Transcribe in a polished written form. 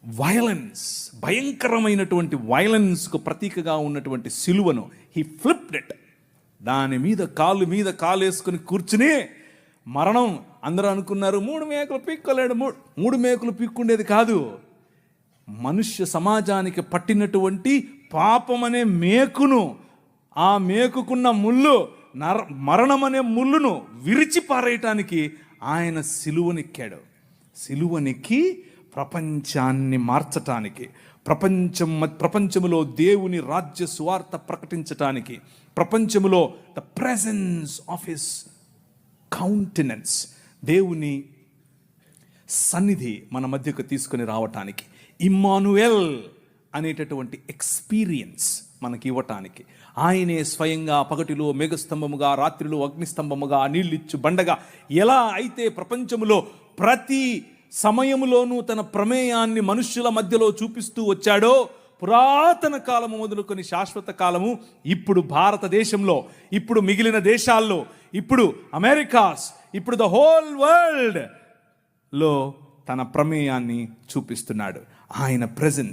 Violence, భయంకరమైనటువంటి వైలెన్స్కు ప్రతీకగా ఉన్నటువంటి సిలువను హీ ఫ్లిప్డ్ ఇట్. దాని మీద కాలు వేసుకుని కూర్చుని మరణం. అందరూ అనుకున్నారు 3 మేకులు పీక్కోలేడు. 3 మేకులు పీక్కుండేది కాదు, మనుష్య సమాజానికి పట్టినటువంటి పాపం అనే మేకును, ఆ మేకుకున్న ముళ్ళు, మరణం అనే ముళ్ళును విరిచి పారేయటానికి ఆయన సిలువనెక్కాడు. సిలువనెక్కి ప్రపంచాన్ని మార్చటానికి, ప్రపంచములో దేవుని రాజ్య సువార్త ప్రకటించటానికి, ప్రపంచములో the presence of his countenance, దేవుని సన్నిధి మన మధ్యకు తీసుకుని రావటానికి, ఇమ్మానుయేల్ అనేటటువంటి ఎక్స్పీరియన్స్ మనకి ఇవ్వటానికి, ఆయనే స్వయంగా పగటిలో మేఘస్తంభముగా, రాత్రిలో అగ్నిస్తంభముగా, నీళ్ళిచ్చు బండగా ఎలా అయితే ప్రపంచములో ప్రతి సమయములోనూ తన ప్రమేయాన్ని మనుష్యుల మధ్యలో చూపిస్తూ వచ్చాడో, పురాతన కాలము మొదలుకొని శాశ్వత కాలము, ఇప్పుడు భారతదేశంలో, ఇప్పుడు మిగిలిన దేశాల్లో, ఇప్పుడు అమెరికాస్, ఇప్పుడు ద హోల్ వరల్డ్ లో తన ప్రమేయాన్ని చూపిస్తున్నాడు. ఆయన ప్రెజెన్స్